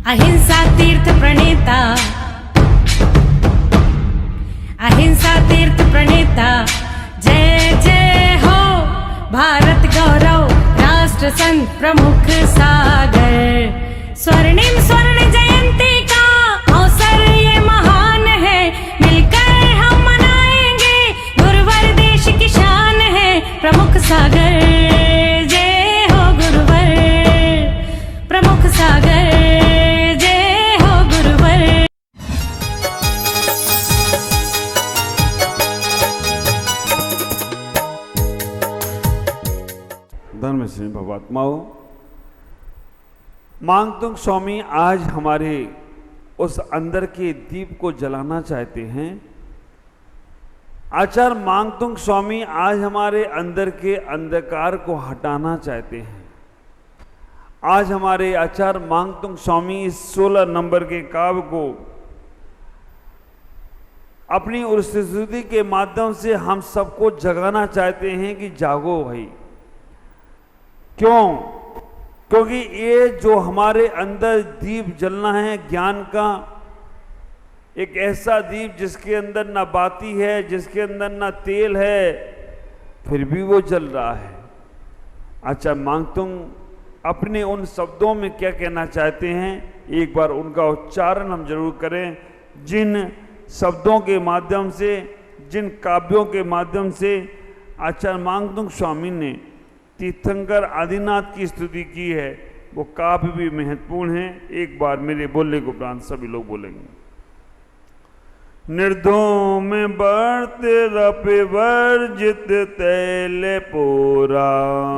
अहिंसा तीर्थ प्रणेता, अहिंसा तीर्थ प्रणेता, जय जय हो भारत गौरव राष्ट्र संत प्रमुख सागर। स्वर्णिम स्वर्ण जयंती का अवसर ये महान है, मिलकर हम मनाएंगे गुरुवर देश की शान है प्रमुख सागर। जय हो गुरुवर प्रमुख सागर, जय हो गुरुवर। धर्म श्री भगवात्माओं, मांगतुंग स्वामी आज हमारे उस अंदर के दीप को जलाना चाहते हैं। आचार्य मांगतुंग स्वामी आज हमारे अंदर के अंधकार को हटाना चाहते हैं। आज हमारे आचार्य मांगतुंग स्वामी इस 16 नंबर के काव्य को अपनी उस स्तुति के माध्यम से हम सबको जगाना चाहते हैं कि जागो भाई। क्यों? क्योंकि ये जो हमारे अंदर दीप जलना है ज्ञान का, एक ऐसा दीप जिसके अंदर ना बाती है, जिसके अंदर ना तेल है, फिर भी वो जल रहा है। अच्छा, मांगतुंग अपने उन शब्दों में क्या कहना चाहते हैं, एक बार उनका उच्चारण हम जरूर करें। जिन शब्दों के माध्यम से, जिन काव्यों के माध्यम से आचार्य मांगतुंग स्वामी ने तीर्थंकर आदिनाथ की स्तुति की है, वो काव्य भी महत्वपूर्ण है। एक बार मेरे बोलने को उपरांत सभी लोग बोलेंगे। निर्धूम बर्ते रपि वर्जित तैल पूरा,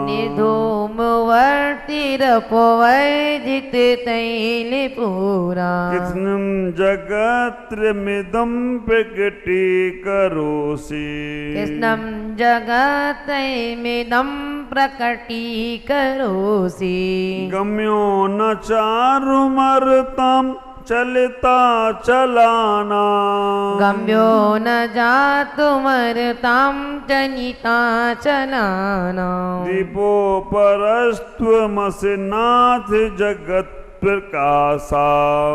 निर्धूम वर्ति रपो वर्जित तैल पूरा। कृष्णं जगत्रमिदं प्रकटी करोसि, कृष्णं जगत्रमिदं प्रकटीकरोसि। गम्यो न चारुमर्तं चलता चलाना, गम्यो न जातुमर्तां चलिता चलाना। दीपो परस्त्वमसि नाथ जगत प्रकाशा,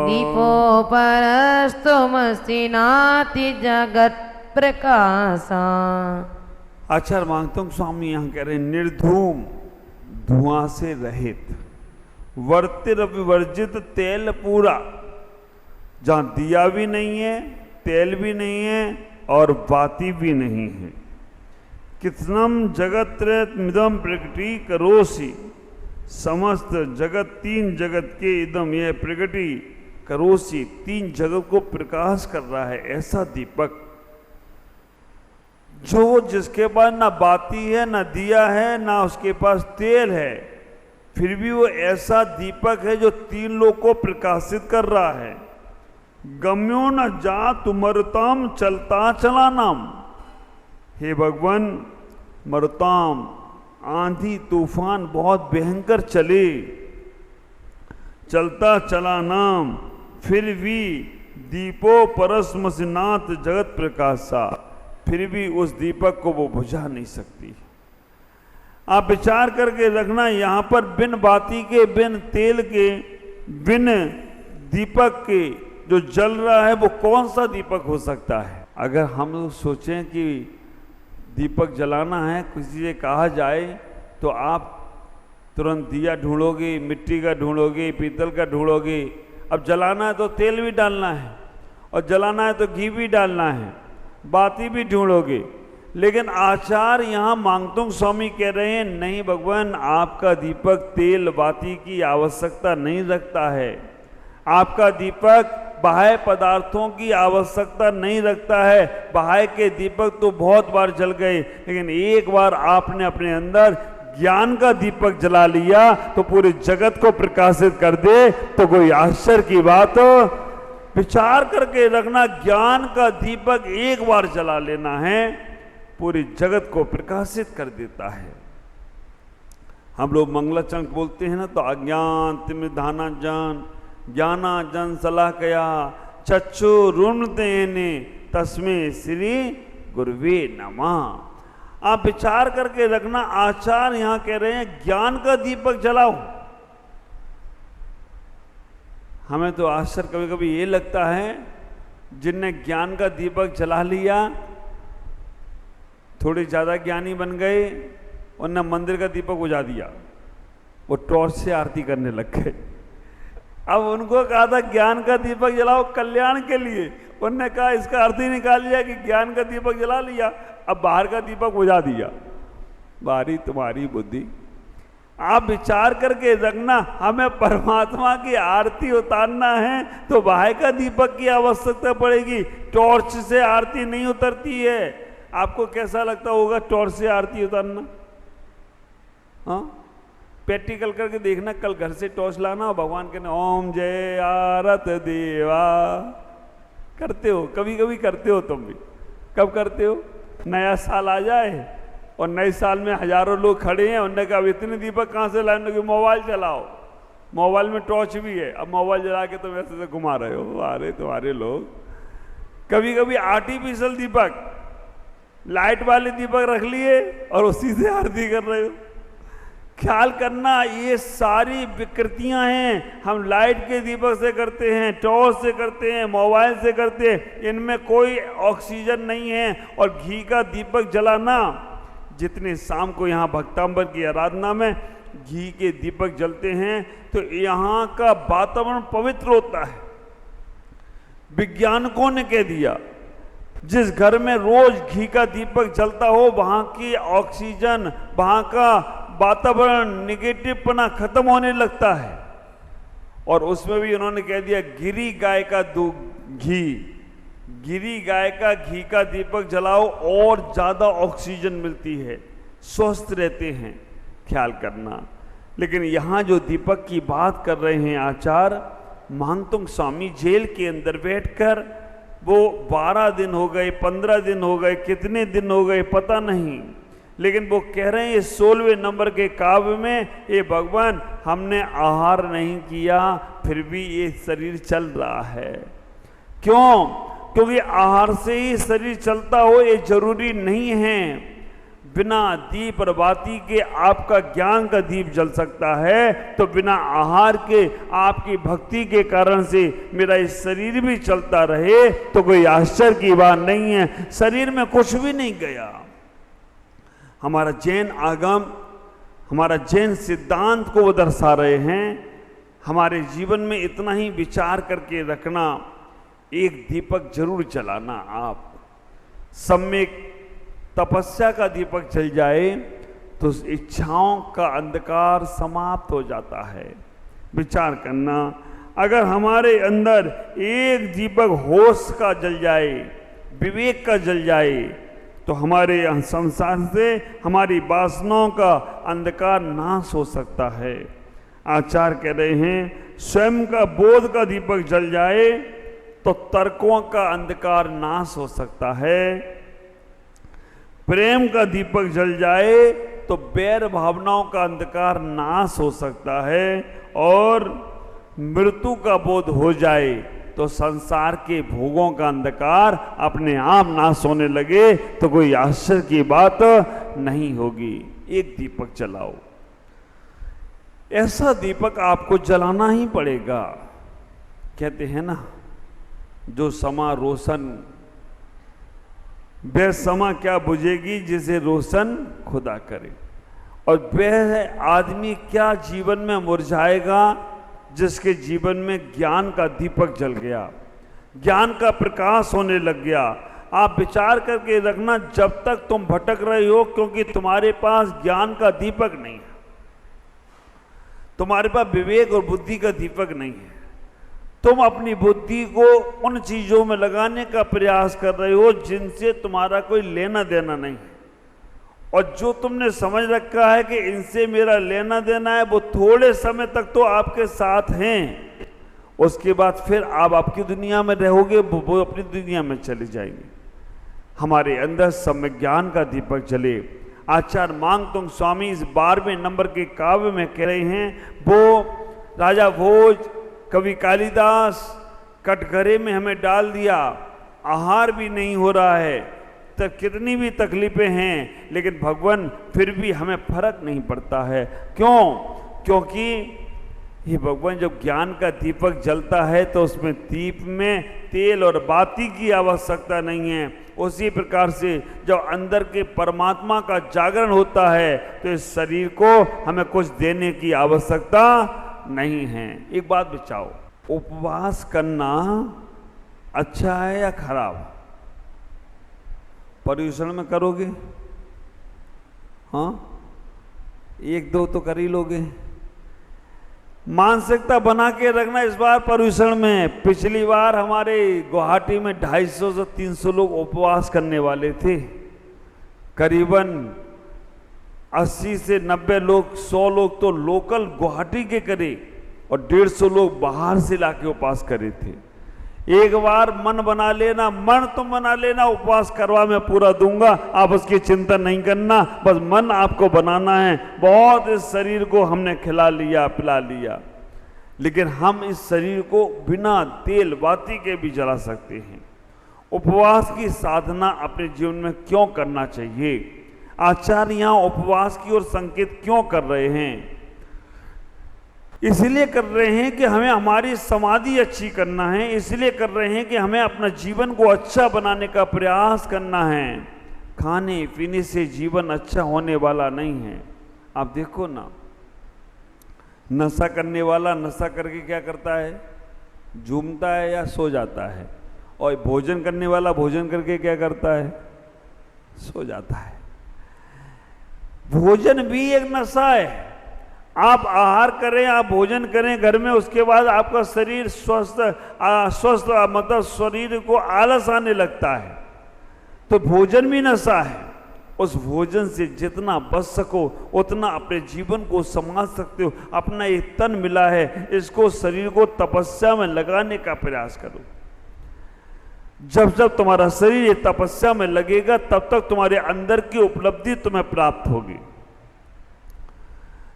दीपो परस्तुमसि नाथ जगत प्रकाशा। आचार्य मांगतुंग स्वामी यहाँ कह रहे हैं निर्धूम, धुआं से रहित, वर्तिर विवर्जित तेल पूरा, जहां दिया भी नहीं है, तेल भी नहीं है और बाती भी नहीं है। कृष्णम जगत्रयमिदं प्रकटी करोसि, समस्त जगत, तीन जगत के इदम यह प्रकटी करोसि, तीन जगत को प्रकाश कर रहा है ऐसा दीपक, जो जिसके पास ना बाती है, ना दिया है, ना उसके पास तेल है, फिर भी वो ऐसा दीपक है जो तीन लोग को प्रकाशित कर रहा है। गम्यो न जा तुमरताम चलता चलानाम, हे भगवान मरताम, आंधी तूफान बहुत भयंकर चले, चलता चलानाम, फिर भी दीपो परस्मसिनाथ जगत प्रकाशा, फिर भी उस दीपक को वो बुझा नहीं सकती। आप विचार करके रखना, यहाँ पर बिन बाती के, बिन तेल के, बिन दीपक के जो जल रहा है वो कौन सा दीपक हो सकता है? अगर हम लोग सोचें कि दीपक जलाना है, किसी से कहा जाए तो आप तुरंत दिया ढूंढोगे, मिट्टी का ढूंढोगे, पीतल का ढूंढोगे। अब जलाना है तो तेल भी डालना है, और जलाना है तो घी भी डालना है, बाती भी ढूंढोगे। लेकिन आचार्य यहाँ मांगतुंग स्वामी कह रहे हैं नहीं भगवान, आपका दीपक तेल बाती की आवश्यकता नहीं रखता है, आपका दीपक बाह्य पदार्थों की आवश्यकता नहीं रखता है। बाह्य के दीपक तो बहुत बार जल गए, लेकिन एक बार आपने अपने अंदर ज्ञान का दीपक जला लिया तो पूरे जगत को प्रकाशित कर दे, तो कोई आश्चर्य की बात हो? विचार करके रखना, ज्ञान का दीपक एक बार जला लेना है, पूरी जगत को प्रकाशित कर देता है। हम लोग मंगलाचरण बोलते हैं ना, तो अज्ञान तिमिधाना जान, ज्ञाना जन सलाह कया, चक्षु ऋण देने तस्मे श्री गुरुवे नमः। आप विचार करके रखना, आचार्य यहां कह रहे हैं ज्ञान का दीपक जलाओ। हमें तो आश्चर्य कभी कभी ये लगता है, जिनने ज्ञान का दीपक जला लिया, थोड़े ज़्यादा ज्ञानी बन गए, उनने मंदिर का दीपक बुझा दिया, वो टॉर्च से आरती करने लग गए। अब उनको कहा था ज्ञान का दीपक जलाओ कल्याण के लिए, उनने कहा इसका अर्थ ही निकाल लिया कि ज्ञान का दीपक जला लिया, अब बाहर का दीपक बुझा दिया। बारी तुम्हारी बुद्धि। आप विचार करके रखना, हमें परमात्मा की आरती उतारना है तो बाहर का दीपक की आवश्यकता पड़ेगी, टॉर्च से आरती नहीं उतरती है। आपको कैसा लगता होगा टॉर्च से आरती उतारना? हाँ, प्रैक्टिकल करके देखना, कल घर से टॉर्च लाना और भगवान के नाम ओम जय आरत देवा करते हो, कभी कभी करते हो तुम भी। कब करते हो? नया साल आ जाए और नए साल में हजारों लोग खड़े हैं, उन्होंने कहा इतने दीपक कहाँ से लाए? कि मोबाइल चलाओ, मोबाइल में टॉर्च भी है, अब मोबाइल जला के तुम ऐसे घुमा रहे हो। अरे तुम्हारे लोग, कभी कभी आर्टिफिशियल दीपक, लाइट वाले दीपक रख लिए और उसी से आरती कर रहे हो। ख्याल करना, ये सारी विकृतियां हैं। हम लाइट के दीपक से करते हैं, टॉर्च से करते हैं, मोबाइल से करते हैं, इनमें कोई ऑक्सीजन नहीं है। और घी का दीपक जलाना, जितने शाम को यहाँ भक्तांबर की आराधना में घी के दीपक जलते हैं तो यहाँ का वातावरण पवित्र होता है। वैज्ञानिकों ने कह दिया, जिस घर में रोज घी का दीपक जलता हो वहां की ऑक्सीजन, वहां का वातावरण, निगेटिवपना खत्म होने लगता है। और उसमें भी उन्होंने कह दिया गिरी गाय का घी, गिरी गाय का घी का दीपक जलाओ और ज्यादा ऑक्सीजन मिलती है, स्वस्थ रहते हैं। ख्याल करना। लेकिन यहां जो दीपक की बात कर रहे हैं आचार्य महंतुंग स्वामी, जेल के अंदर बैठकर, वो 12 दिन हो गए, 15 दिन हो गए, कितने दिन हो गए पता नहीं, लेकिन वो कह रहे हैं 16वें नंबर के काव्य में, ये भगवान हमने आहार नहीं किया फिर भी ये शरीर चल रहा है। क्यों? क्योंकि आहार से ही शरीर चलता हो ये जरूरी नहीं है। बिना दीप और बाती के आपका ज्ञान का दीप जल सकता है, तो बिना आहार के आपकी भक्ति के कारण से मेरा इस शरीर भी चलता रहे तो कोई आश्चर्य की बात नहीं है। शरीर में कुछ भी नहीं गया। हमारा जैन आगम, हमारा जैन सिद्धांत को वो दर्शा रहे हैं। हमारे जीवन में इतना ही विचार करके रखना, एक दीपक जरूर जलाना। आप सम्यक तपस्या का दीपक जल जाए तो इच्छाओं का अंधकार समाप्त हो जाता है। विचार करना, अगर हमारे अंदर एक दीपक होश का जल जाए, विवेक का जल जाए, तो हमारे संसार से हमारी वासनाओं का अंधकार नाश हो सकता है। आचार्य कह रहे हैं स्वयं का बोध का दीपक जल जाए तो तर्कों का अंधकार नाश हो सकता है। प्रेम का दीपक जल जाए तो बैर भावनाओं का अंधकार नाश हो सकता है। और मृत्यु का बोध हो जाए तो संसार के भोगों का अंधकार अपने आप नाश होने लगे तो कोई आश्चर्य की बात नहीं होगी। एक दीपक जलाओ, ऐसा दीपक आपको जलाना ही पड़ेगा। कहते हैं ना, जो समा रोशन वह समा क्या बुझेगी जिसे रोशन खुदा करे। और वह आदमी क्या जीवन में मुरझाएगा जिसके जीवन में ज्ञान का दीपक जल गया, ज्ञान का प्रकाश होने लग गया। आप विचार करके रखना, जब तक तुम भटक रहे हो क्योंकि तुम्हारे पास ज्ञान का दीपक नहीं है, तुम्हारे पास विवेक और बुद्धि का दीपक नहीं है, तुम अपनी बुद्धि को उन चीजों में लगाने का प्रयास कर रहे हो जिनसे तुम्हारा कोई लेना देना नहीं है। और जो तुमने समझ रखा है कि इनसे मेरा लेना देना है, वो थोड़े समय तक तो आपके साथ हैं, उसके बाद फिर आप आपकी दुनिया में रहोगे, वो अपनी दुनिया में चले जाएंगे। हमारे अंदर सम्यक ज्ञान का दीपक जले। आचार्य मांगतुंग स्वामी इस 12वें नंबर के काव्य में कह रहे हैं, वो राजा भोज, कवि कालिदास, कटघरे में हमें डाल दिया, आहार भी नहीं हो रहा है, तब कितनी भी तकलीफें हैं, लेकिन भगवान फिर भी हमें फर्क नहीं पड़ता है। क्यों? क्योंकि ये भगवान, जब ज्ञान का दीपक जलता है तो उसमें दीप में तेल और बाती की आवश्यकता नहीं है। उसी प्रकार से जब अंदर के परमात्मा का जागरण होता है तो इस शरीर को हमें कुछ देने की आवश्यकता नहीं है। एक बात बचाओ, उपवास करना अच्छा है या खराब? पर्यूषण में करोगे? हाँ, एक दो तो कर ही लोगे। मानसिकता बना के रखना इस बार पर्यूषण में। पिछली बार हमारे गुवाहाटी में 250 से 300 लोग उपवास करने वाले थे। करीबन 80 से 90 लोग, 100 लोग तो लोकल गुवाहाटी के करे और 150 लोग बाहर से लाके उपवास करे थे। एक बार मन बना लेना, मन तुम बना लेना, उपवास करवा मैं पूरा दूंगा, आप उसकी चिंता नहीं करना, बस मन आपको बनाना है। बहुत इस शरीर को हमने खिला लिया, पिला लिया, लेकिन हम इस शरीर को बिना तेल बाती के भी जला सकते हैं। उपवास की साधना अपने जीवन में क्यों करना चाहिए? आचार्य यहाँ उपवास की ओर संकेत क्यों कर रहे हैं? इसलिए कर रहे हैं कि हमें हमारी समाधि अच्छी करना है, इसलिए कर रहे हैं कि हमें अपना जीवन को अच्छा बनाने का प्रयास करना है। खाने पीने से जीवन अच्छा होने वाला नहीं है। आप देखो ना, नशा करने वाला नशा करके क्या करता है? झूमता है या सो जाता है। और भोजन करने वाला भोजन करके क्या करता है? सो जाता है। भोजन भी एक नशा है। आप आहार करें, आप भोजन करें घर में, उसके बाद आपका शरीर स्वस्थ मतलब शरीर को आलस आने लगता है, तो भोजन भी नशा है। उस भोजन से जितना बच सको उतना अपने जीवन को संभाल सकते हो। अपना ये तन मिला है, इसको, शरीर को तपस्या में लगाने का प्रयास करो। जब जब तुम्हारा शरीर ये तपस्या में लगेगा तब तक तुम्हारे अंदर की उपलब्धि तुम्हें प्राप्त होगी।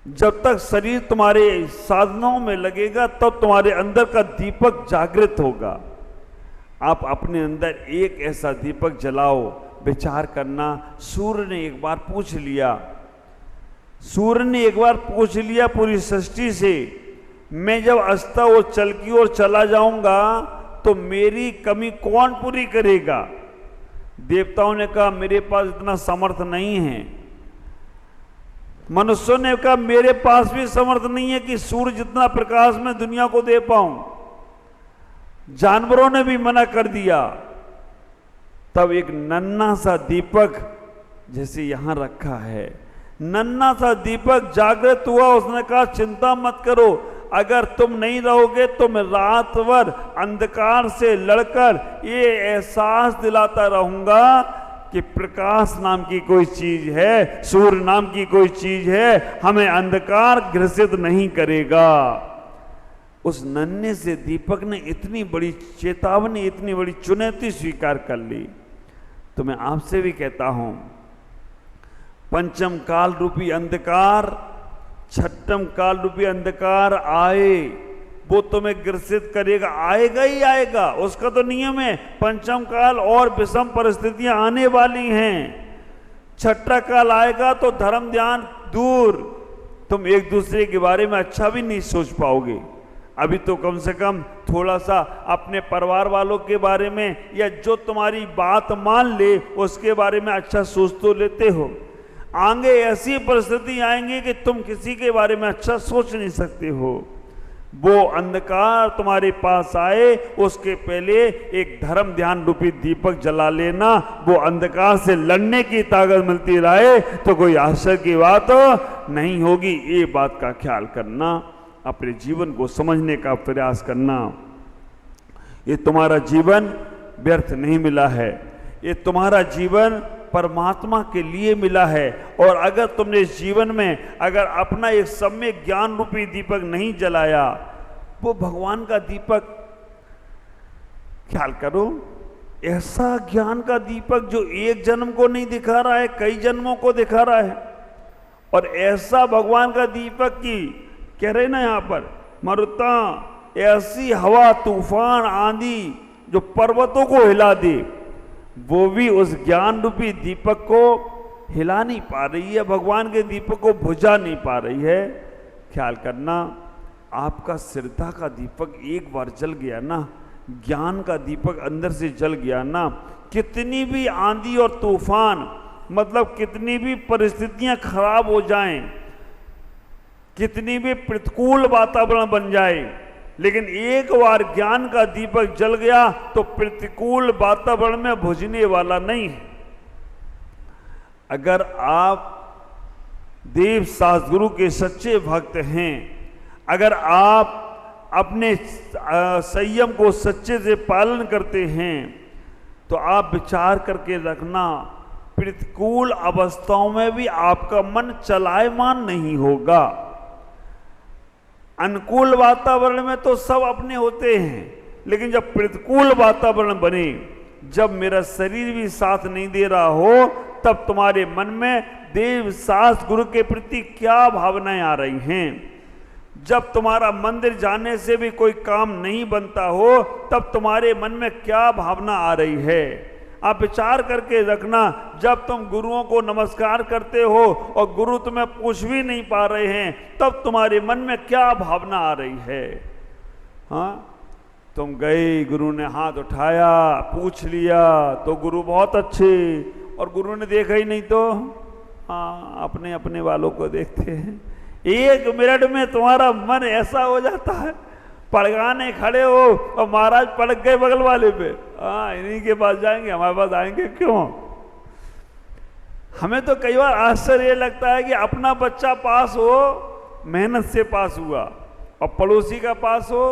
जब तक शरीर तुम्हारे साधनाओं में लगेगा तब तुम्हारे अंदर का दीपक जागृत होगा। आप अपने अंदर एक ऐसा दीपक जलाओ। विचार करना, सूर्य ने एक बार पूछ लिया पूरी सृष्टि से, मैं जब अस्ता और चल की ओर चला जाऊंगा तो मेरी कमी कौन पूरी करेगा? देवताओं ने कहा मेरे पास इतना समर्थ नहीं है। मनुष्यों ने कहा मेरे पास भी समर्थ नहीं है कि सूर्य जितना प्रकाश मैं दुनिया को दे पाऊं। जानवरों ने भी मना कर दिया। तब एक नन्हा सा दीपक, जैसे यहां रखा है, नन्हा सा दीपक जागृत हुआ। उसने कहा चिंता मत करो, अगर तुम नहीं रहोगे तो मैं रात भर अंधकार से लड़कर ये एहसास दिलाता रहूंगा कि प्रकाश नाम की कोई चीज है, सूर्य नाम की कोई चीज है, हमें अंधकार ग्रसित नहीं करेगा। उस नन्हे से दीपक ने इतनी बड़ी चेतावनी, इतनी बड़ी चुनौती स्वीकार कर ली। तो मैं आपसे भी कहता हूं, पंचम काल रूपी अंधकार, छठम काल रूपी अंधकार आए, वो तुम्हें ग्रसित करेगा, आएगा ही आएगा, उसका तो नियम है। पंचम काल और विषम परिस्थितियां आने वाली हैं। छठा काल आएगा तो धर्म ध्यान दूर, तुम एक दूसरे के बारे में अच्छा भी नहीं सोच पाओगे। अभी तो कम से कम थोड़ा सा अपने परिवार वालों के बारे में, या जो तुम्हारी बात मान ले उसके बारे में अच्छा सोच तो लेते हो। आगे ऐसी परिस्थिति आएंगी कि तुम किसी के बारे में अच्छा सोच नहीं सकते हो। वो अंधकार तुम्हारे पास आए उसके पहले एक धर्म ध्यान रूपी दीपक जला लेना। वो अंधकार से लड़ने की ताकत मिलती रहे तो कोई आश्चर्य की बात नहीं होगी। ये बात का ख्याल करना, अपने जीवन को समझने का प्रयास करना। ये तुम्हारा जीवन व्यर्थ नहीं मिला है, ये तुम्हारा जीवन परमात्मा के लिए मिला है। और अगर तुमने इस जीवन में अगर अपना एक सम्यक ज्ञान रूपी दीपक नहीं जलाया, वो भगवान का दीपक, ख्याल करो, ऐसा ज्ञान का दीपक जो एक जन्म को नहीं दिखा रहा है, कई जन्मों को दिखा रहा है। और ऐसा भगवान का दीपक की कह रहे ना यहाँ पर, मरुता ऐसी हवा तूफान आंधी जो पर्वतों को हिला दे, वो भी उस ज्ञान रूपी दीपक को हिला नहीं पा रही है, भगवान के दीपक को बुझा नहीं पा रही है। ख्याल करना, आपका श्रद्धा का दीपक एक बार जल गया ना, ज्ञान का दीपक अंदर से जल गया ना, कितनी भी आंधी और तूफान, मतलब कितनी भी परिस्थितियां खराब हो जाएं, कितनी भी प्रतिकूल वातावरण बन जाए, लेकिन एक बार ज्ञान का दीपक जल गया तो प्रतिकूल वातावरण में बुझने वाला नहीं है। अगर आप देव सद्गुरु के सच्चे भक्त हैं, अगर आप अपने संयम को सच्चे से पालन करते हैं, तो आप विचार करके रखना, प्रतिकूल अवस्थाओं में भी आपका मन चलायमान नहीं होगा। अनुकूल वातावरण में तो सब अपने होते हैं, लेकिन जब प्रतिकूल वातावरण बने, जब मेरा शरीर भी साथ नहीं दे रहा हो, तब तुम्हारे मन में देव शास्त्र गुरु के प्रति क्या भावनाएं आ रही हैं। जब तुम्हारा मंदिर जाने से भी कोई काम नहीं बनता हो, तब तुम्हारे मन में क्या भावना आ रही है। आप विचार करके रखना, जब तुम गुरुओं को नमस्कार करते हो और गुरु तुम्हें पूछ भी नहीं पा रहे हैं, तब तुम्हारे मन में क्या भावना आ रही है। हाँ, तुम गए, गुरु ने हाथ उठाया, पूछ लिया तो गुरु बहुत अच्छे, और गुरु ने देखा ही नहीं तो हाँ, अपने अपने वालों को देखते हैं। एक मिनट में तुम्हारा मन ऐसा हो जाता है, पड़गाने खड़े हो और महाराज पड़क गए बगल वाले पे, हाँ इन्हीं के पास जाएंगे, हमारे पास आएंगे क्यों। हमें तो कई बार आश्चर्य लगता है कि अपना बच्चा पास हो, मेहनत से पास हुआ, और पड़ोसी का पास हो,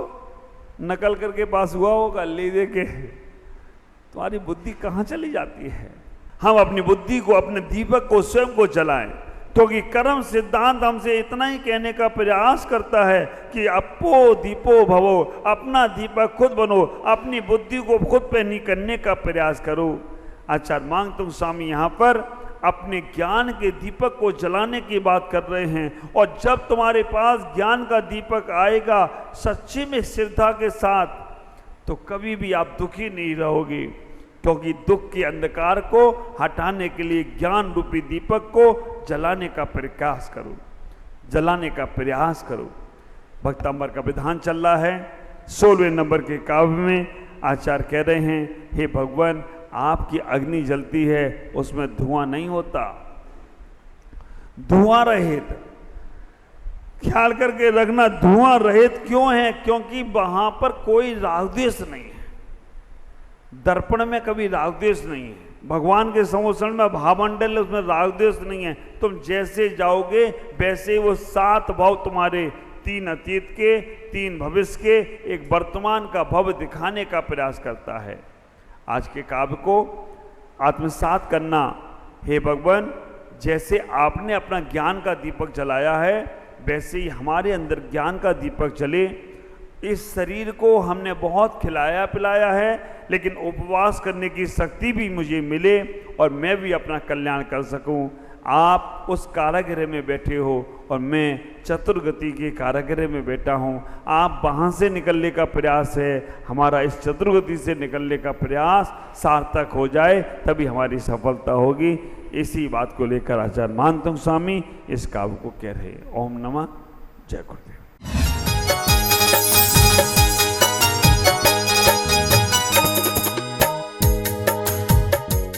नकल करके पास हुआ होगा, ले दे के। तुम्हारी बुद्धि कहाँ चली जाती है। हम अपनी बुद्धि को, अपने दीपक को, स्वयं को जलाएं, क्योंकि कर्म सिद्धांत हमसे इतना ही कहने का प्रयास करता है कि अपो दीपो भवो, अपना दीपक खुद बनो, अपनी बुद्धि को खुद पे नहीं करने का प्रयास करो। आचार्य मांगतुंग स्वामी यहाँ पर अपने ज्ञान के दीपक को जलाने की बात कर रहे हैं, और जब तुम्हारे पास ज्ञान का दीपक आएगा सच्ची में श्रद्धा के साथ, तो कभी भी आप दुखी नहीं रहोगे, क्योंकि दुख के अंधकार को हटाने के लिए ज्ञान रूपी दीपक को जलाने का प्रयास करो, जलाने का प्रयास करो। भक्तांबर का विधान चल रहा है। 16वें नंबर के काव्य में आचार्य कह रहे हैं, हे भगवान, आपकी अग्नि जलती है, उसमें धुआं नहीं होता, धुआं रहित। ख्याल करके रखना, धुआं रहित क्यों है? क्योंकि वहां पर कोई राग द्वेष नहीं है। दर्पण में कभी राग द्वेष नहीं है। भगवान के संवत्सरण में भावमंडल, उसमें राग द्वेष नहीं है। तुम जैसे जाओगे वैसे वो 7 भाव तुम्हारे, 3 अतीत के, 3 भविष्य के, एक वर्तमान का भव दिखाने का प्रयास करता है। आज के काव्य को आत्मसात करना। हे भगवान, जैसे आपने अपना ज्ञान का दीपक जलाया है, वैसे ही हमारे अंदर ज्ञान का दीपक जले। इस शरीर को हमने बहुत खिलाया पिलाया है, लेकिन उपवास करने की शक्ति भी मुझे मिले और मैं भी अपना कल्याण कर सकूं। आप उस कारागृह में बैठे हो और मैं चतुर्गति के कारागृह में बैठा हूं। आप वहां से निकलने का प्रयास है, हमारा इस चतुर्गति से निकलने का प्रयास सार्थक हो जाए, तभी हमारी सफलता होगी। इसी बात को लेकर आचार्य मानतुंग स्वामी इस काव्य को कह रहे हैं। ओम नमः, जय गुरुदेव।